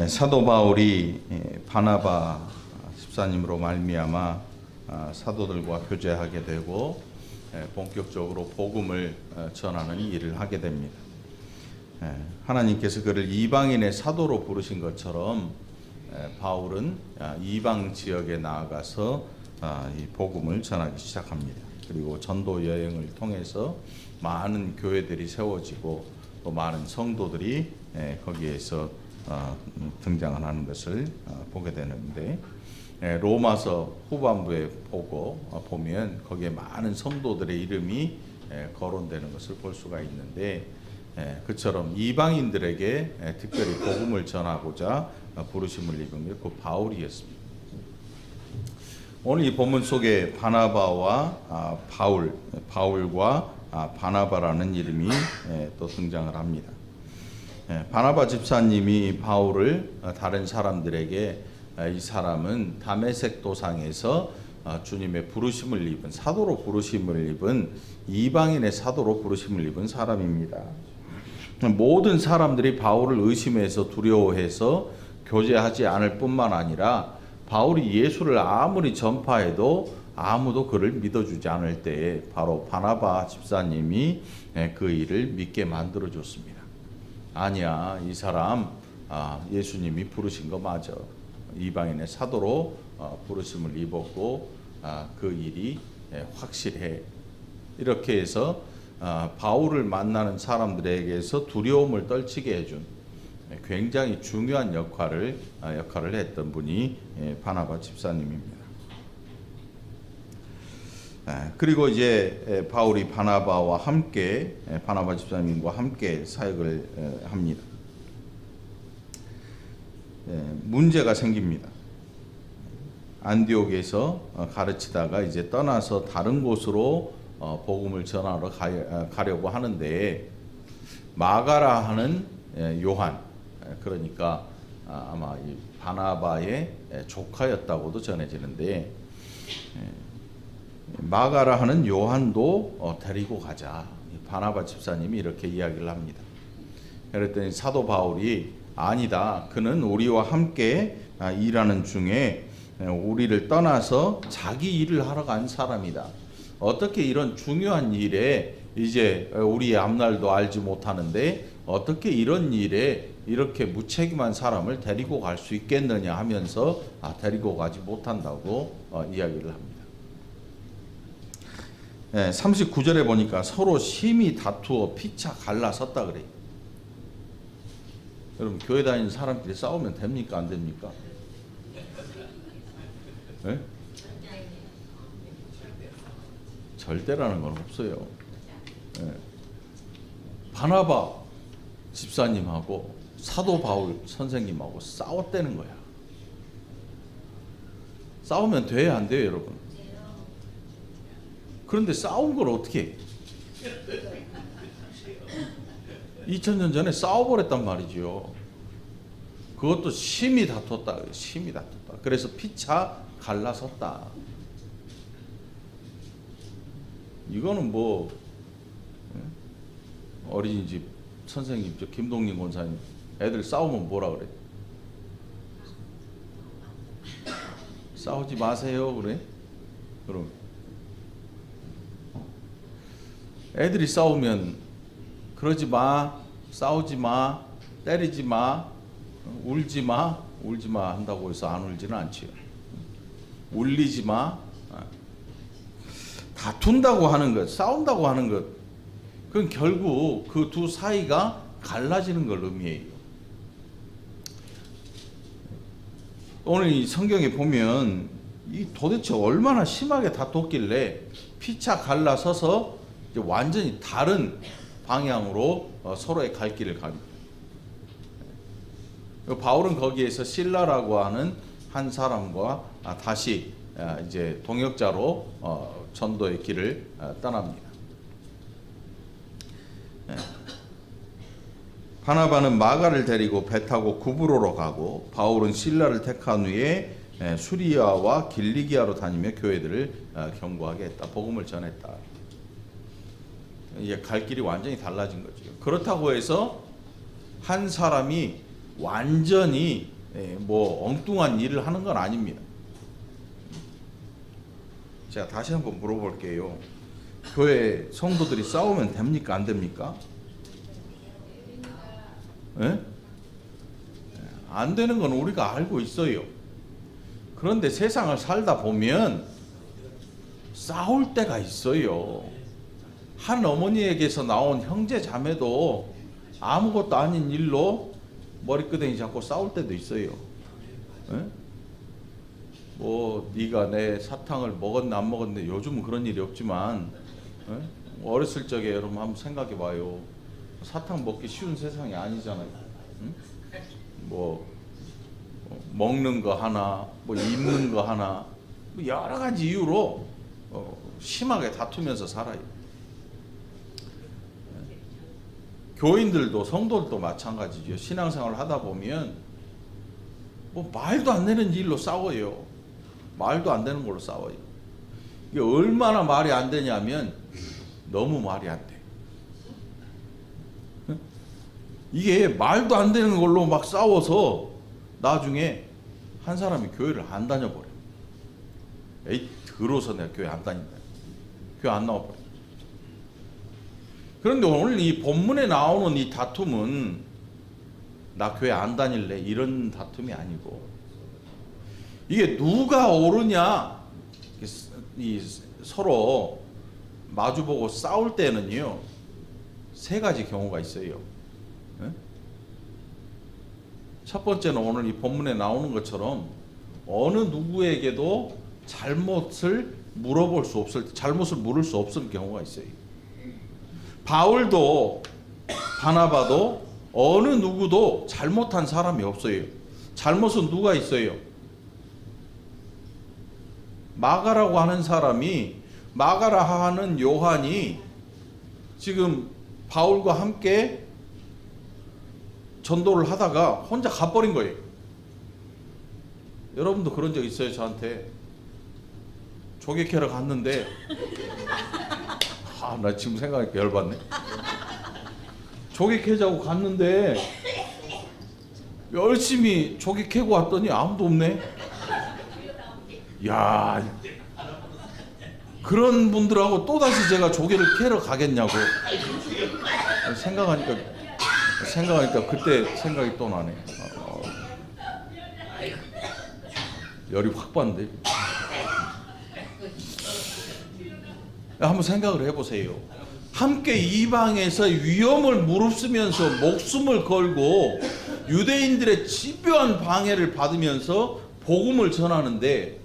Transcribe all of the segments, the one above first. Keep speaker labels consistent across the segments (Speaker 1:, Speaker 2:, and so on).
Speaker 1: 사도 바울이 바나바 집사님으로 말미암아 사도들과 교제하게 되고 본격적으로 복음을 전하는 일을 하게 됩니다. 하나님께서 그를 이방인의 사도로 부르신 것처럼 바울은 이방 지역에 나아가서 이 복음을 전하기 시작합니다. 그리고 전도 여행을 통해서 많은 교회들이 세워지고 또 많은 성도들이 거기에서 등장을 하는 것을 보게 되는데, 로마서 후반부에 보면 거기에 많은 성도들의 이름이 거론되는 것을 볼 수가 있는데, 그처럼 이방인들에게 특별히 복음을 전하고자 부르심을 입은 게 그 바울이었습니다. 오늘 이 본문 속에 바나바와 바울과 바나바라는 이름이 또 등장을 합니다. 바나바 집사님이 바울을 다른 사람들에게 이 사람은 다메섹 도상에서 주님의 부르심을 입은, 사도로 부르심을 입은, 이방인의 사도로 부르심을 입은 사람입니다. 모든 사람들이 바울을 의심해서 두려워해서 교제하지 않을 뿐만 아니라 바울이 예수를 아무리 전파해도 아무도 그를 믿어주지 않을 때에 바로 바나바 집사님이 그 일을 믿게 만들어줬습니다. 아니야, 이 사람 예수님이 부르신 거 맞아. 이방인의 사도로 부르심을 입었고 그 일이 확실해. 이렇게 해서 바울을 만나는 사람들에게서 두려움을 떨치게 해준 굉장히 중요한 역할을 했던 분이 바나바 집사님입니다. 그리고 이제 바울이 바나바 집사님과 함께 사역을 합니다. 문제가 생깁니다. 안디옥에서 가르치다가 이제 떠나서 다른 곳으로 복음을 전하러 가려고 하는데, 마가라 하는 요한, 그러니까 아마 이 바나바의 조카였다고도 전해지는데, 마가라 하는 요한도 데리고 가자. 바나바 집사님이 이렇게 이야기를 합니다. 그랬더니 사도 바울이 아니다. 그는 우리와 함께 일하는 중에 우리를 떠나서 자기 일을 하러 간 사람이다. 어떻게 이런 중요한 일에 이제 우리의 앞날도 알지 못하는데 어떻게 이런 일에 이렇게 무책임한 사람을 데리고 갈 수 있겠느냐 하면서 데리고 가지 못한다고 이야기를 합니다. 39절에 보니까 서로 심히 다투어 피차 갈라섰다 그래요. 여러분, 교회 다니는 사람끼리 싸우면 됩니까? 안 됩니까? 네? 절대라는 건 없어요. 네. 바나바 집사님하고 사도 바울 선생님하고 싸웠다는 거야. 싸우면 돼야 안 돼요, 여러분? 그런데 싸운 걸 어떻게 해? 2000년 전에 싸워버렸단 말이죠. 그것도 심히 다퉜다. 심히 다퉜다. 그래서 피차 갈라섰다. 이거는 뭐 어린이집 선생님, 저 김동림 권사님, 애들 싸우면 뭐라 그래? 싸우지 마세요 그래? 그럼 애들이 싸우면 그러지 마, 싸우지 마, 때리지 마, 울지 마 한다고 해서 안 울지는 않지요. 울리지 마. 다툰다고 하는 것, 싸운다고 하는 것, 그건 결국 그 두 사이가 갈라지는 걸 의미해요. 오늘 이 성경에 보면 이 도대체 얼마나 심하게 다퉜길래 피차 갈라서서 이제 완전히 다른 방향으로 서로의 갈 길을 갑니다. 바울은 거기에서 실라라고 하는 한 사람과 다시 이제 동역자로 전도의 길을 떠납니다. 바나바는 마가를 데리고 배 타고 구브로로 가고, 바울은 실라를 택한 후에 수리아와 길리기아로 다니며 교회들을 경고하게 했다. 복음을 전했다. 이제 갈 길이 완전히 달라진 거죠. 그렇다고 해서 한 사람이 완전히 뭐 엉뚱한 일을 하는 건 아닙니다. 제가 다시 한번 물어볼게요. 교회 성도들이 싸우면 됩니까? 안 됩니까? 예? 안 되는 건 우리가 알고 있어요. 그런데 세상을 살다 보면 싸울 때가 있어요. 한 어머니에게서 나온 형제 자매도 아무것도 아닌 일로 머리끄댕이 잡고 싸울 때도 있어요. 예? 뭐 네가 내 사탕을 먹었네 안 먹었네, 요즘은 그런 일이 없지만 어렸을 적에 여러분 한번 생각해 봐요. 사탕 먹기 쉬운 세상이 아니잖아요. 응? 뭐 먹는 거 하나, 뭐 입는 거 하나, 뭐 여러 가지 이유로 심하게 다투면서 살아요. 교인들도 성도들도 마찬가지죠. 신앙생활을 하다 보면 뭐 말도 안 되는 일로 싸워요. 말도 안 되는 걸로 싸워요. 이게 얼마나 말이 안 되냐면 너무 말이 안 돼. 이게 말도 안 되는 걸로 막 싸워서 나중에 한 사람이 교회를 안 다녀버려. 에이, 더러워서 내가 교회 안 다닌다. 교회 안 나와버려. 그런데 오늘 이 본문에 나오는 이 다툼은 나 교회 안 다닐래 이런 다툼이 아니고, 이게 누가 옳으냐, 이 서로 마주보고 싸울 때는요 세 가지 경우가 있어요. 첫 번째는 오늘 이 본문에 나오는 것처럼 어느 누구에게도 잘못을 물어볼 수 없을 때, 잘못을 물을 수 없을 경우가 있어요. 바울도 바나바도 어느 누구도 잘못한 사람이 없어요. 잘못은 누가 있어요? 마가라고 하는 사람이, 마가라 하는 요한이 지금 바울과 함께 전도를 하다가 혼자 가버린 거예요. 여러분도 그런 적 있어요? 저한테 조개 캐러 갔는데 나 지금 생각하니까 열받네. 조개 캐자고 갔는데 열심히 조개 캐고 왔더니 아무도 없네. 야, 그런 분들하고 또다시 제가 조개를 캐러 가겠냐고 생각하니까 그때 생각이 또 나네. 열이 확 받는데. 한번 생각을 해보세요. 함께 이방에서 위험을 무릅쓰면서 목숨을 걸고 유대인들의 집요한 방해를 받으면서 복음을 전하는데,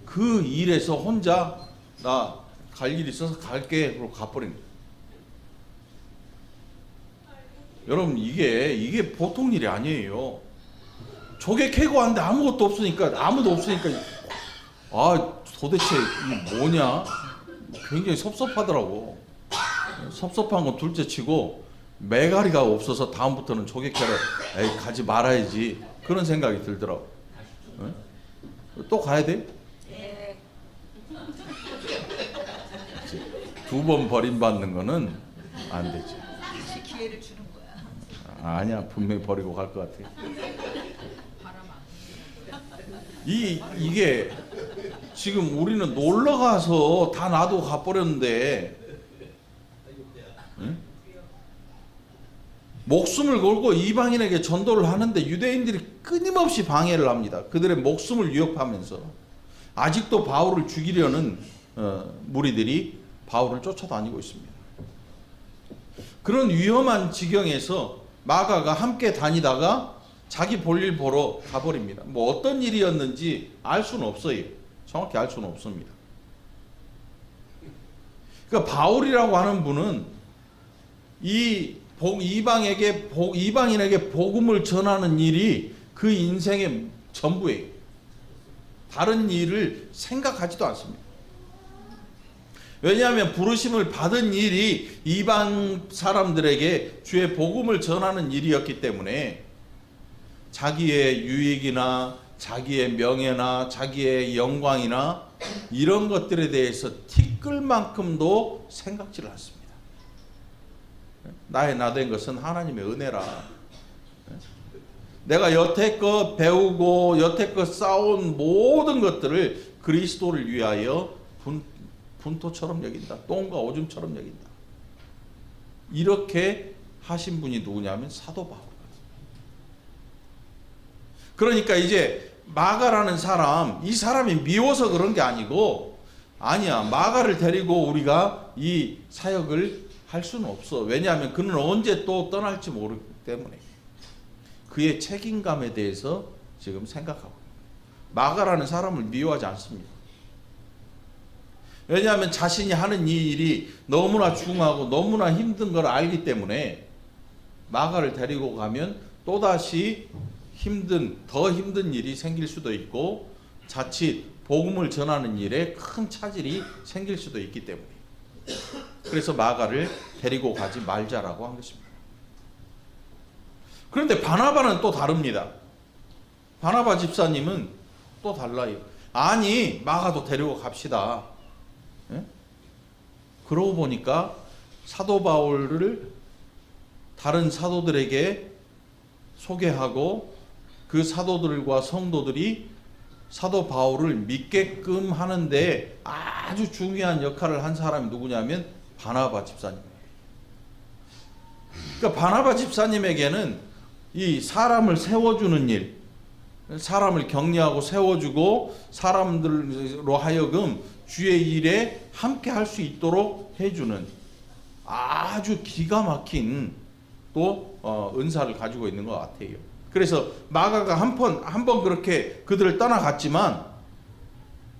Speaker 1: 그 일에서 혼자 나 갈 일이 있어서 갈게 그러고 가버린 거예요. 여러분, 이게 보통 일이 아니에요. 조개 캐고 왔는데 아무도 없으니까 도대체 이게 뭐냐, 굉장히 섭섭하더라고. 섭섭한 건 둘째치고 매가리가 없어서 다음부터는 조개 캐러 가지 말아야지, 그런 생각이 들더라고. 또 가야 돼? 네. 두 번 버림받는 거는 안 되지.
Speaker 2: 기회를 주는 거야.
Speaker 1: 아니야, 분명히 버리고 갈 것 같아. 이게 지금 우리는 놀러 가서 다 놔두고 가버렸는데, 응? 목숨을 걸고 이방인에게 전도를 하는데 유대인들이 끊임없이 방해를 합니다. 그들의 목숨을 위협하면서 아직도 바울을 죽이려는 무리들이 바울을 쫓아다니고 있습니다. 그런 위험한 지경에서 마가가 함께 다니다가 자기 볼일 보러 가버립니다. 뭐 어떤 일이었는지 알 수는 없어요. 정확히 알 수는 없습니다. 그러니까 바울이라고 하는 분은 이방인에게 복음을 전하는 일이 그 인생의 전부예요. 다른 일을 생각하지도 않습니다. 왜냐하면 부르심을 받은 일이 이방 사람들에게 주의 복음을 전하는 일이었기 때문에 자기의 유익이나 자기의 명예나 자기의 영광이나 이런 것들에 대해서 티끌만큼도 생각지를 않습니다. 나의 나된 것은 하나님의 은혜라. 내가 여태껏 배우고 여태껏 쌓아온 모든 것들을 그리스도를 위하여 분토처럼 여긴다. 똥과 오줌처럼 여긴다. 이렇게 하신 분이 누구냐면 사도 바울. 그러니까 이제 마가라는 사람, 이 사람이 미워서 그런 게 아니고, 아니야, 마가를 데리고 우리가 이 사역을 할 수는 없어. 왜냐하면 그는 언제 또 떠날지 모르기 때문에. 그의 책임감에 대해서 지금 생각하고, 마가라는 사람을 미워하지 않습니다. 왜냐하면 자신이 하는 이 일이 너무나 중하고 너무나 힘든 걸 알기 때문에 마가를 데리고 가면 또다시 더 힘든 일이 생길 수도 있고, 자칫 복음을 전하는 일에 큰 차질이 생길 수도 있기 때문에, 그래서 마가를 데리고 가지 말자라고 한 것입니다. 그런데 바나바는 또 다릅니다. 바나바 집사님은 또 달라요. 아니, 마가도 데리고 갑시다. 예? 그러고 보니까 사도 바울을 다른 사도들에게 소개하고, 그 사도들과 성도들이 사도 바울을 믿게끔 하는데 아주 중요한 역할을 한 사람이 누구냐면 바나바 집사님이에요. 그러니까 바나바 집사님에게는 이 사람을 세워주는 일, 사람을 격려하고 세워주고 사람들로 하여금 주의 일에 함께 할 수 있도록 해주는 아주 기가 막힌 또 은사를 가지고 있는 것 같아요. 그래서 마가가 한 번 그렇게 그들을 떠나갔지만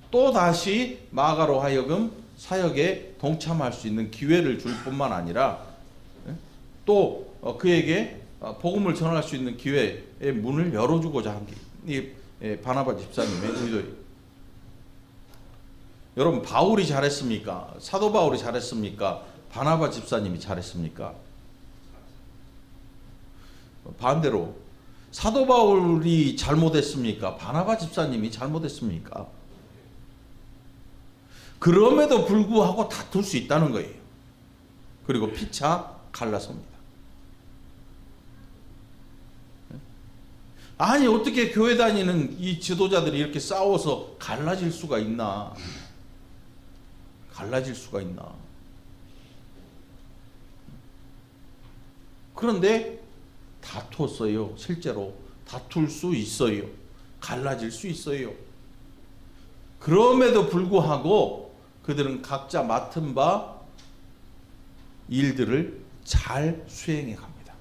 Speaker 1: 또 다시 마가로 하여금 사역에 동참할 수 있는 기회를 줄 뿐만 아니라 또 그에게 복음을 전할 수 있는 기회의 문을 열어주고자 한 게 이 바나바 집사님의 의도예요. 여러분, 바울이 잘했습니까? 사도 바울이 잘했습니까? 바나바 집사님이 잘했습니까? 반대로 사도 바울이 잘못했습니까? 바나바 집사님이 잘못했습니까? 그럼에도 불구하고 다툴 수 있다는 거예요. 그리고 피차 갈라섭니다. 아니, 어떻게 교회 다니는 이 지도자들이 이렇게 싸워서 갈라질 수가 있나? 갈라질 수가 있나? 그런데 다퉜어요. 실제로 다툴 수 있어요. 갈라질 수 있어요. 그럼에도 불구하고 그들은 각자 맡은 바 일들을 잘 수행해 갑니다.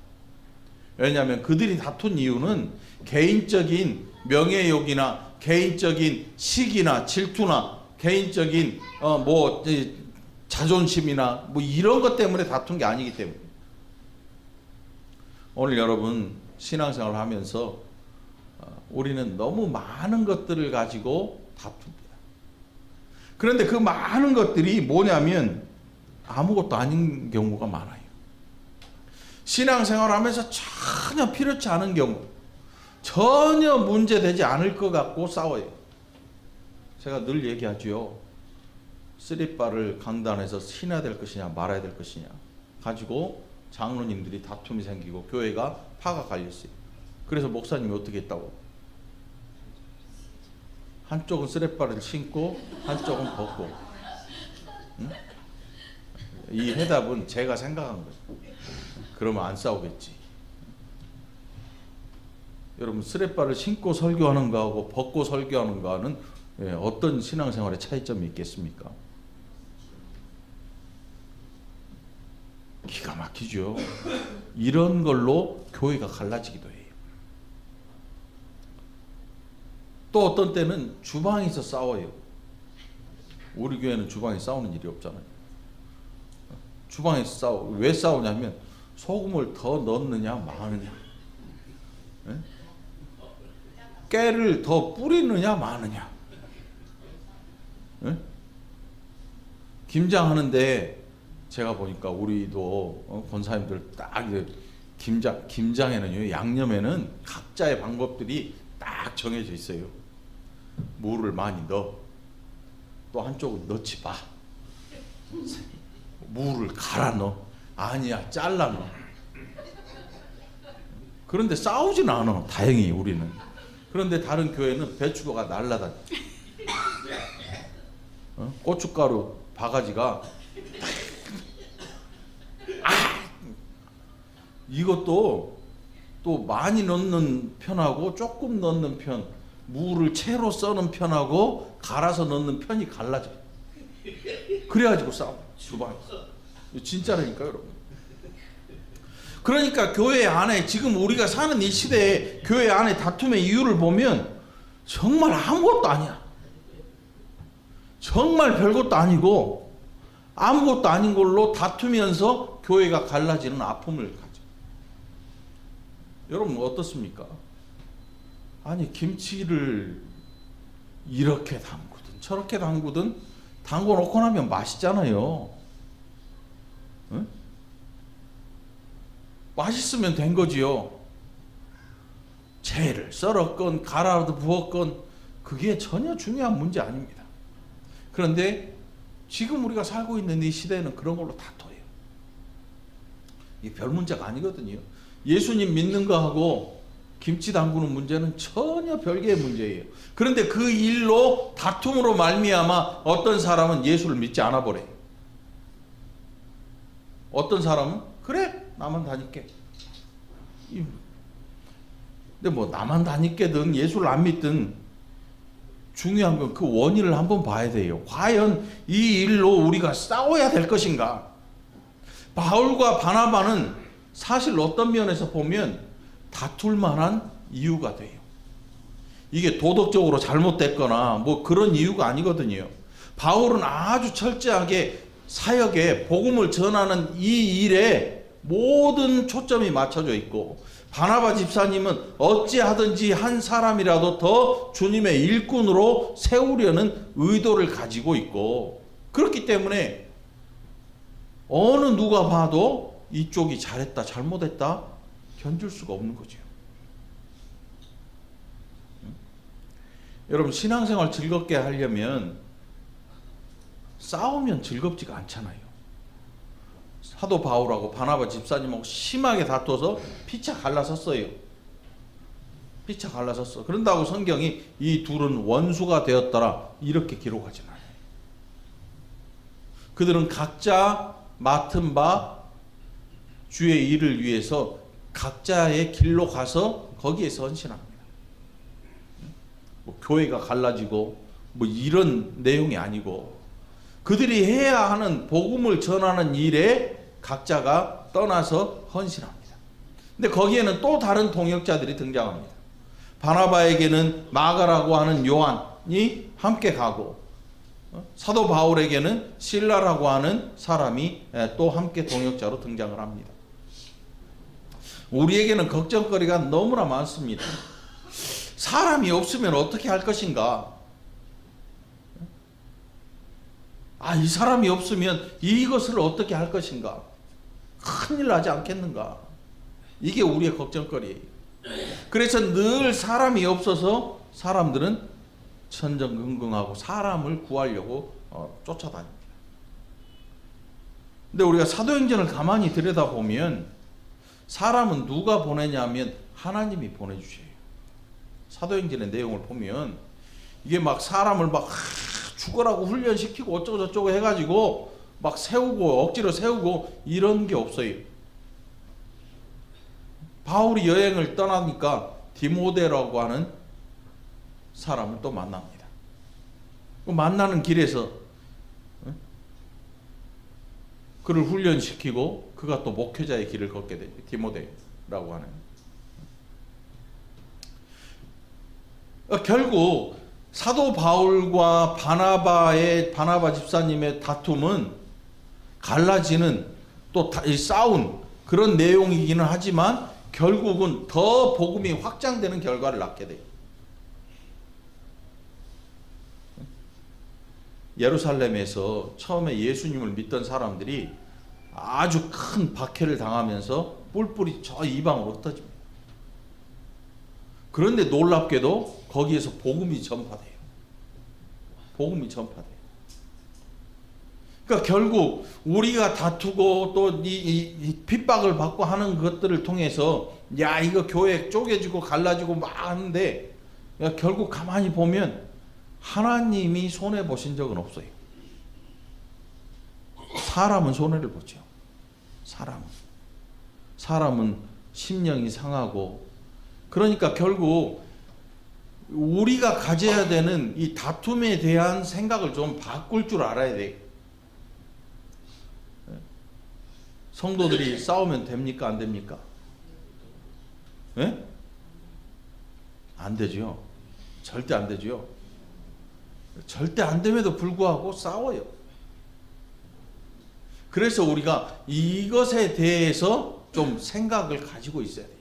Speaker 1: 왜냐하면 그들이 다툰 이유는 개인적인 명예욕이나 개인적인 시기나 질투나 개인적인 자존심이나 이런 것 때문에 다툰 게 아니기 때문에. 오늘 여러분 신앙생활을 하면서 우리는 너무 많은 것들을 가지고 다툽니다. 그런데 그 많은 것들이 뭐냐면 아무것도 아닌 경우가 많아요. 신앙생활을 하면서 전혀 필요치 않은 경우, 전혀 문제되지 않을 것 같고 싸워요. 제가 늘 얘기하죠. 쓰리바를 강단에서 신어야 될 것이냐 말아야 될 것이냐 가지고 장로님들이 다툼이 생기고 교회가 파가 갈렸어요. 그래서 목사님이 어떻게 했다고? 한쪽은 쓰레바를 신고 한쪽은 벗고. 응? 이 해답은 제가 생각한 거예요. 그러면 안 싸우겠지. 여러분, 쓰레바를 신고 설교하는 거하고 벗고 설교하는 거는 어떤 신앙생활의 차이점이 있겠습니까? 기가 막히죠. 이런 걸로 교회가 갈라지기도 해요. 또 어떤 때는 주방에서 싸워요. 우리 교회는 주방에 싸우는 일이 없잖아요. 주방에서 싸워. 왜 싸우냐면 소금을 더 넣느냐 마느냐, 깨를 더 뿌리느냐 마느냐. 김장하는데 제가 보니까 우리도 권사님들 딱 김장에는요, 양념에는 각자의 방법들이 딱 정해져 있어요. 물을 많이 넣어. 또 한쪽은 넣지 마. 물을 갈아 넣어. 아니야, 잘라 넣어. 그런데 싸우진 않아. 다행히 우리는. 그런데 다른 교회는 배추가 날라다니. 고춧가루 바가지가 이것도 또 많이 넣는 편하고 조금 넣는 편, 무를 채로 써는 편하고 갈아서 넣는 편이 갈라져. 그래가지고 싸워. 주방에서. 진짜라니까요, 여러분. 그러니까 교회 안에 지금 우리가 사는 이 시대에 교회 안에 다툼의 이유를 보면 정말 아무것도 아니야. 정말 별것도 아니고 아무것도 아닌 걸로 다투면서 교회가 갈라지는 아픔을 가져. 여러분 어떻습니까? 아니 김치를 이렇게 담그든 저렇게 담그든 담궈 놓고 나면 맛있잖아요. 응? 맛있으면 된 거지요. 채를 썰었건 갈아 부었건 그게 전혀 중요한 문제 아닙니다. 그런데 지금 우리가 살고 있는 이 시대에는 그런 걸로 다퉈요. 이게 별 문제가 아니거든요. 예수님 믿는 거하고 김치 담그는 문제는 전혀 별개의 문제예요. 그런데 그 일로 다툼으로 말미암아 어떤 사람은 예수를 믿지 않아 버려요. 어떤 사람은 그래 나만 다닐게. 근데 뭐 나만 다닐게든 예수를 안 믿든 중요한 건 그 원인을 한번 봐야 돼요. 과연 이 일로 우리가 싸워야 될 것인가? 바울과 바나바는 사실 어떤 면에서 보면 다툴 만한 이유가 돼요. 이게 도덕적으로 잘못됐거나 뭐 그런 이유가 아니거든요. 바울은 아주 철저하게 사역에 복음을 전하는 이 일에 모든 초점이 맞춰져 있고, 바나바 집사님은 어찌하든지 한 사람이라도 더 주님의 일꾼으로 세우려는 의도를 가지고 있고, 그렇기 때문에 어느 누가 봐도 이쪽이 잘했다 잘못했다 견줄 수가 없는 거죠. 여러분 신앙생활 즐겁게 하려면 싸우면 즐겁지가 않잖아요. 사도 바울하고 바나바 집사님하고 심하게 다퉈서 피차 갈라섰어요. 피차 갈라섰어. 그런다고 성경이 이 둘은 원수가 되었더라 이렇게 기록하진 않아요. 그들은 각자 맡은 바 주의 일을 위해서 각자의 길로 가서 거기에서 헌신합니다. 뭐 교회가 갈라지고 뭐 이런 내용이 아니고 그들이 해야 하는 복음을 전하는 일에 각자가 떠나서 헌신합니다. 근데 거기에는 또 다른 동역자들이 등장합니다. 바나바에게는 마가라고 하는 요한이 함께 가고, 사도 바울에게는 실라라고 하는 사람이 또 함께 동역자로 등장을 합니다. 우리에게는 걱정거리가 너무나 많습니다. 사람이 없으면 어떻게 할 것인가? 이 사람이 없으면 이것을 어떻게 할 것인가? 큰일 나지 않겠는가? 이게 우리의 걱정거리예요. 그래서 늘 사람이 없어서 사람들은 천정긍긍하고 사람을 구하려고 쫓아다닙니다. 근데 우리가 사도행전을 가만히 들여다보면 사람은 누가 보내냐면 하나님이 보내주셔요. 사도행전의 내용을 보면 이게 막 사람을 막 죽으라고 훈련시키고 어쩌고 저쩌고 해가지고 막 세우고 억지로 세우고 이런 게 없어요. 바울이 여행을 떠나니까 디모데라고 하는 사람을 또 만납니다. 만나는 길에서 그를 훈련시키고 그가 또 목회자의 길을 걷게 돼요. 디모데라고 하는. 결국 사도 바울과 바나바 집사님의 다툼은 갈라지는 또 싸운 그런 내용이기는 하지만 결국은 더 복음이 확장되는 결과를 낳게 돼요. 예루살렘에서 처음에 예수님을 믿던 사람들이 아주 큰 박해를 당하면서 뿔뿔이 저 이방으로 흩어집니다. 그런데 놀랍게도 거기에서 복음이 전파돼요. 복음이 전파돼요. 그러니까 결국 우리가 다투고 또 이 핍박을 받고 하는 것들을 통해서 야 이거 교회 쪼개지고 갈라지고 막 하는데 결국 가만히 보면 하나님이 손해 보신 적은 없어요. 사람은 손해를 보죠. 사람은 심령이 상하고, 그러니까 결국 우리가 가져야 되는 이 다툼에 대한 생각을 좀 바꿀 줄 알아야 돼. 성도들이 싸우면 됩니까? 안 됩니까? 예? 안 되죠. 절대 안 되죠. 절대 안 됨에도 불구하고 싸워요. 그래서 우리가 이것에 대해서 좀 생각을 가지고 있어야 돼요.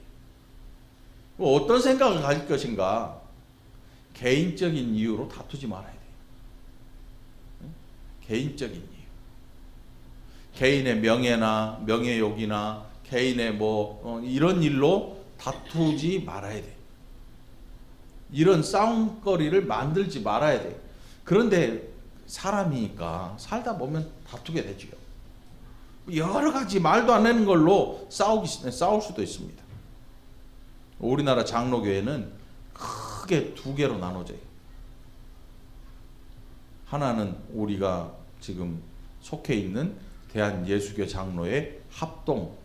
Speaker 1: 어떤 생각을 가질 것인가? 개인적인 이유로 다투지 말아야 돼요. 개인적인 이유. 개인의 명예나 명예욕이나 개인의 이런 일로 다투지 말아야 돼요. 이런 싸움거리를 만들지 말아야 돼요. 그런데 사람이니까 살다 보면 다투게 되죠. 여러 가지 말도 안 되는 걸로 싸울 수도 있습니다. 우리나라 장로교회는 크게 두 개로 나눠져요. 하나는 우리가 지금 속해 있는 대한예수교 장로의 합동,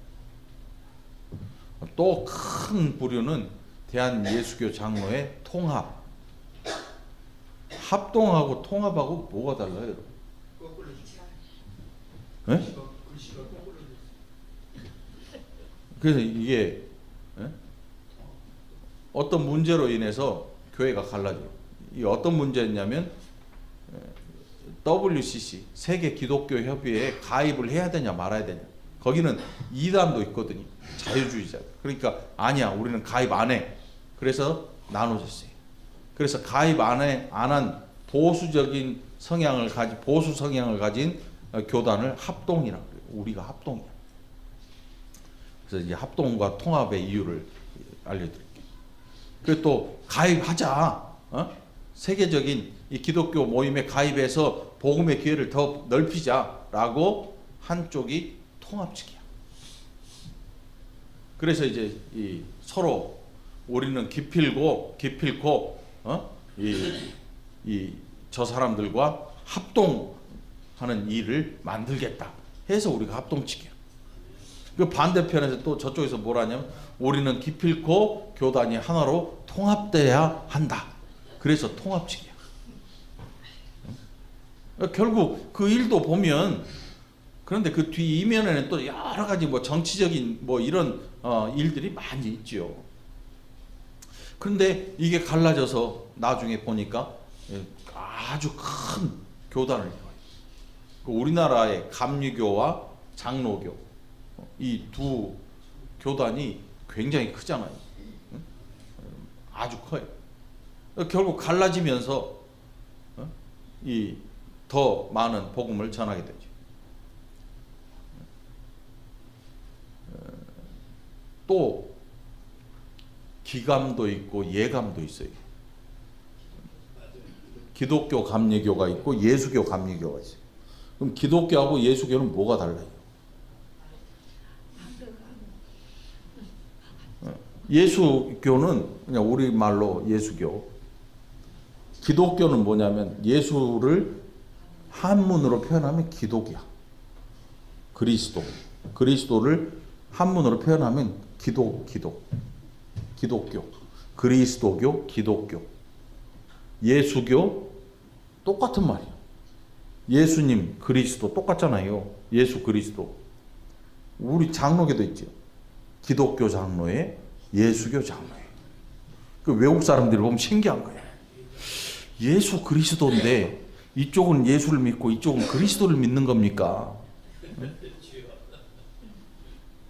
Speaker 1: 또 큰 부류는 대한예수교 장로의 통합. 합동하고 통합하고 뭐가 달라요? 네? 그래서 이게 어떤 문제로 인해서 교회가 갈라져요. 이게 어떤 문제였냐면 WCC 세계 기독교 협의회에 가입을 해야 되냐 말아야 되냐. 거기는 이단도 있거든요. 자유주의자. 그러니까 아니야, 우리는 가입 안 해. 그래서 나눠졌어요. 그래서 가입 안 한 보수적인 성향을 가진 보수 성향을 가진 교단을 합동이라고 그래요. 우리가 합동이야. 그래서 이제 합동과 통합의 이유를 알려드릴게요. 그리고 또 가입하자. 세계적인 이 기독교 모임에 가입해서 복음의 기회를 더 넓히자라고 한쪽이 통합 측이야. 그래서 이제 이 서로 우리는 기필코 저 사람들과 합동하는 일을 만들겠다 해서 우리가 합동측이야. 그 반대편에서 또 저쪽에서 뭐라냐면 우리는 기필코 교단이 하나로 통합돼야 한다. 그래서 통합측이야. 결국 그 일도 보면, 그런데 그 뒤 이면에는 또 여러 가지 정치적인 이런 일들이 많이 있죠. 그런데 이게 갈라져서 나중에 보니까 아주 큰 교단을 이뤄요. 우리나라의 감리교와 장로교 이 두 교단이 굉장히 크잖아요. 아주 커요. 결국 갈라지면서 이 더 많은 복음을 전하게 되죠. 또 기감도 있고 예감도 있어요. 기독교 감리교가 있고 예수교 감리교가 있어요. 그럼 기독교하고 예수교는 뭐가 달라요? 예수교는 그냥 우리말로 예수교. 기독교는 뭐냐면 예수를 한문으로 표현하면 기독이야. 그리스도를 한문으로 표현하면 기독교. 그리스도교, 기독교. 예수교 똑같은 말이야. 예수님, 그리스도 똑같잖아요. 예수, 그리스도. 우리 장로교도 있죠. 기독교 장로회, 예수교 장로회. 그 외국 사람들이 보면 신기한 거야. 예수 그리스도인데 이쪽은 예수를 믿고 이쪽은 그리스도를 믿는 겁니까?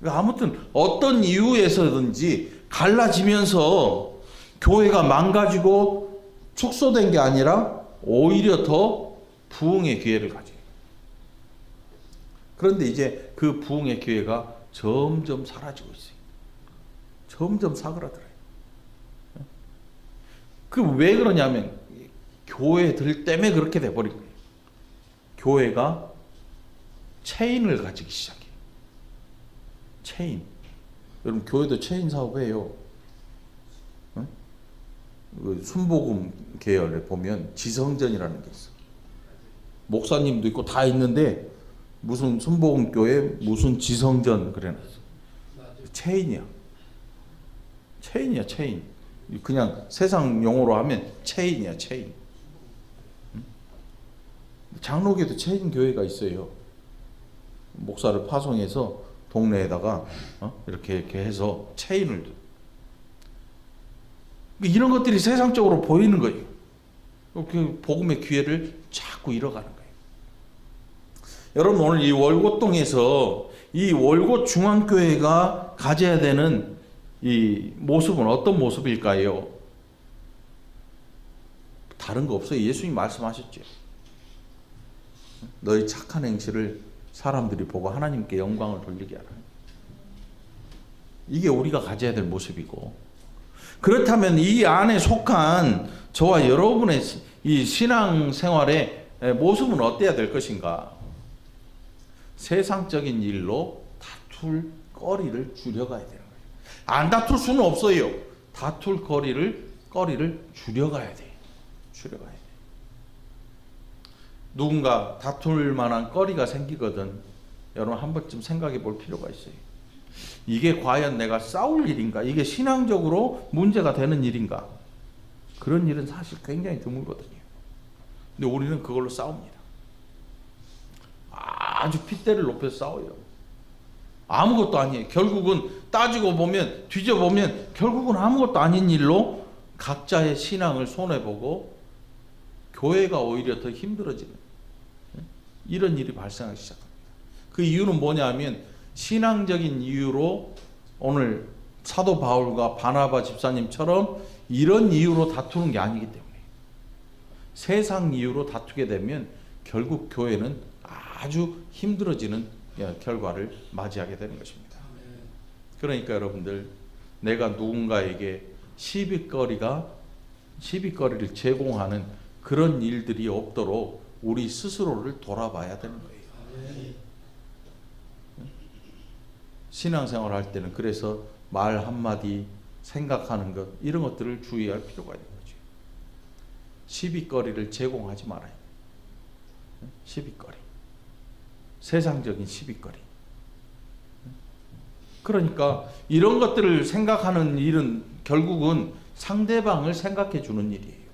Speaker 1: 아무튼 어떤 이유에서든지 갈라지면서 교회가 망가지고 축소된 게 아니라 오히려 더 부흥의 기회를 가져요. 그런데 이제 그 부흥의 기회가 점점 사라지고 있어요. 점점 사그라들어요. 그 왜 그러냐면 교회들 때문에 그렇게 돼버린 거예요. 교회가 체인을 가지기 시작해요. 체인. 여러분 교회도 체인 사업해요. 응? 그 순복음 계열에 보면 지성전이라는 게 있어. 목사님도 있고 다 있는데 무슨 순복음 교회 무슨 지성전 그래놨어. 체인이야. 체인이야 체인. 그냥 세상 용어로 하면 체인이야 체인. 응? 장로교도 체인 교회가 있어요. 목사를 파송해서 동네에다가 이렇게 해서 체인을 둬. 이런 것들이 세상적으로 보이는 거예요. 그 복음의 기회를 자꾸 잃어가는 거예요. 여러분 오늘 이 월곶동에서 이 월곶 중앙교회가 가져야 되는 이 모습은 어떤 모습일까요? 다른 거 없어요. 예수님 말씀하셨죠. 너희 착한 행실을 사람들이 보고 하나님께 영광을 돌리게 하라. 이게 우리가 가져야 될 모습이고, 그렇다면 이 안에 속한 저와 여러분의 이 신앙생활의 모습은 어때야 될 것인가? 세상적인 일로 다툴 거리를 줄여가야 되는 거예요. 안 다툴 수는 없어요. 다툴 거리를 줄여가야 돼. 줄여가야 돼. 누군가 다툴 만한 거리가 생기거든. 여러분 한 번쯤 생각해 볼 필요가 있어요. 이게 과연 내가 싸울 일인가? 이게 신앙적으로 문제가 되는 일인가? 그런 일은 사실 굉장히 드물거든요. 근데 우리는 그걸로 싸웁니다. 아주 핏대를 높여서 싸워요. 아무것도 아니에요. 결국은 따지고 보면, 뒤져보면 결국은 아무것도 아닌 일로 각자의 신앙을 손해보고 교회가 오히려 더 힘들어지는 이런 일이 발생하기 시작합니다. 그 이유는 뭐냐면 신앙적인 이유로 오늘 사도 바울과 바나바 집사님처럼 이런 이유로 다투는 게 아니기 때문에, 세상 이유로 다투게 되면 결국 교회는 아주 힘들어지는 결과를 맞이하게 되는 것입니다. 그러니까 여러분들, 내가 누군가에게 시비거리를 제공하는 그런 일들이 없도록 우리 스스로를 돌아봐야 되는 거예요. 신앙생활 할 때는 그래서 말 한마디, 생각하는 것, 이런 것들을 주의할 필요가 있는 거죠. 시비거리를 제공하지 말아요. 시비거리, 세상적인 시비거리. 그러니까 이런 것들을 생각하는 일은 결국은 상대방을 생각해 주는 일이에요.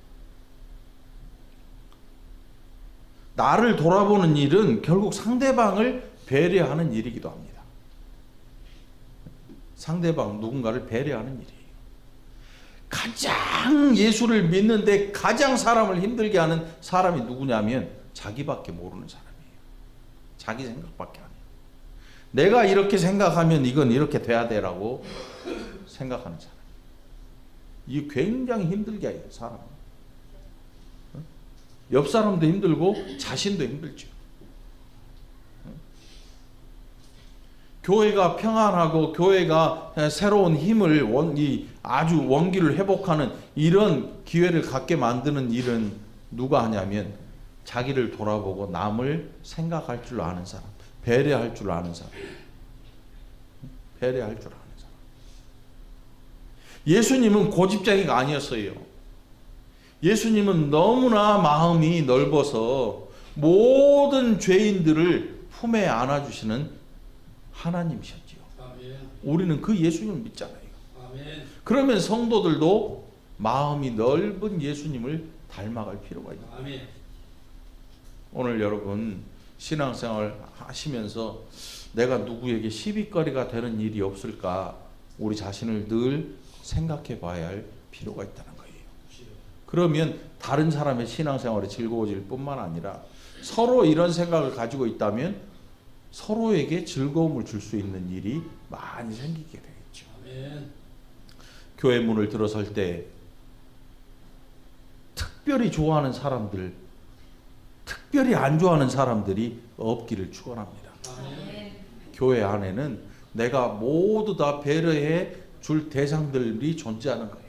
Speaker 1: 나를 돌아보는 일은 결국 상대방을 배려하는 일이기도 합니다. 상대방, 누군가를 배려하는 일이에요. 가장 예수를 믿는데 가장 사람을 힘들게 하는 사람이 누구냐면 자기밖에 모르는 사람이에요. 자기 생각밖에 안 해요. 내가 이렇게 생각하면 이건 이렇게 돼야 되라고 생각하는 사람. 이게 굉장히 힘들게 해요, 사람은. 옆 사람도 힘들고 자신도 힘들죠. 교회가 평안하고 교회가 새로운 힘을 아주 원기를 회복하는 이런 기회를 갖게 만드는 일은 누가 하냐면 자기를 돌아보고 남을 생각할 줄 아는 사람, 배려할 줄 아는 사람, 배려할 줄 아는 사람. 예수님은 고집쟁이가 아니었어요. 예수님은 너무나 마음이 넓어서 모든 죄인들을 품에 안아주시는 하나님이셨지요. 아멘. 우리는 그 예수님을 믿잖아요. 아멘. 그러면 성도들도 마음이 넓은 예수님을 닮아갈 필요가 있는 거예요. 아멘. 오늘 여러분 신앙생활 하시면서 내가 누구에게 시비거리가 되는 일이 없을까, 우리 자신을 늘 생각해 봐야 할 필요가 있다는 거예요. 그러면 다른 사람의 신앙생활이 즐거워질 뿐만 아니라 서로 이런 생각을 가지고 있다면 서로에게 즐거움을 줄 수 있는 일이 많이 생기게 되겠죠. 아멘. 교회 문을 들어설 때 특별히 좋아하는 사람들, 특별히 안 좋아하는 사람들이 없기를 축원합니다. 아멘. 교회 안에는 내가 모두 다 배려해 줄 대상들이 존재하는 거예요.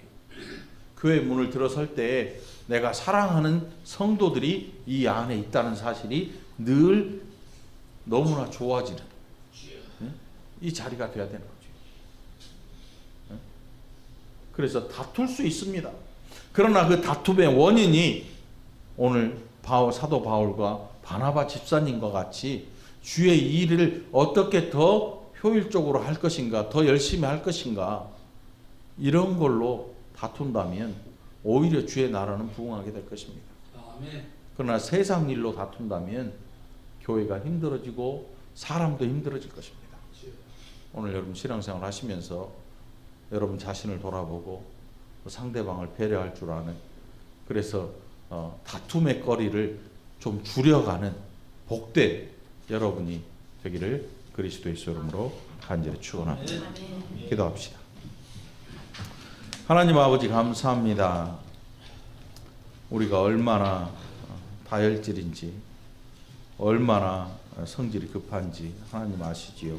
Speaker 1: 교회 문을 들어설 때 내가 사랑하는 성도들이 이 안에 있다는 사실이 늘 너무나 좋아지는 이 자리가 되어야 되는 거죠. 그래서 다툴 수 있습니다. 그러나 그 다툼의 원인이 오늘 사도 바울과 바나바 집사님과 같이 주의 일을 어떻게 더 효율적으로 할 것인가, 더 열심히 할 것인가, 이런 걸로 다툰다면 오히려 주의 나라는 부흥하게 될 것입니다. 그러나 세상 일로 다툰다면 교회가 힘들어지고 사람도 힘들어질 것입니다. 오늘 여러분 신앙생활 하시면서 여러분 자신을 돌아보고 상대방을 배려할 줄 아는, 그래서 다툼의 거리를 좀 줄여가는 복된 여러분이 되기를 그리스도의 이름으로 간절히 축원합니다. 기도합시다. 하나님 아버지 감사합니다. 우리가 얼마나 다혈질인지, 얼마나 성질이 급한지 하나님 아시지요.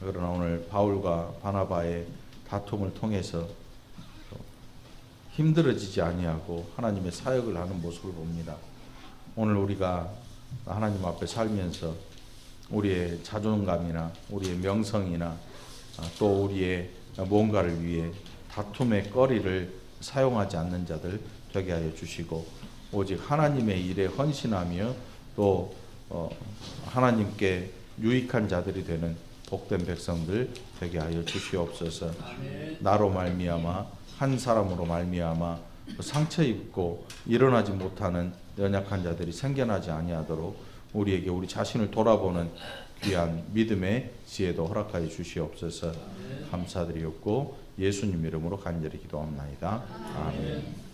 Speaker 1: 그러나 오늘 바울과 바나바의 다툼을 통해서 힘들어지지 아니하고 하나님의 사역을 하는 모습을 봅니다. 오늘 우리가 하나님 앞에 살면서 우리의 자존감이나 우리의 명성이나 또 우리의 뭔가를 위해 다툼의 거리를 사용하지 않는 자들 되게 하여 주시고, 오직 하나님의 일에 헌신하며 또 하나님께 유익한 자들이 되는 복된 백성들 되게 하여 주시옵소서. 나로 말미암아 한 사람으로 말미암아 상처 입고 일어나지 못하는 연약한 자들이 생겨나지 아니하도록 우리에게 우리 자신을 돌아보는 귀한 믿음의 지혜도 허락하여 주시옵소서. 감사드리옵고 예수님 이름으로 간절히 기도합나이다. 아멘.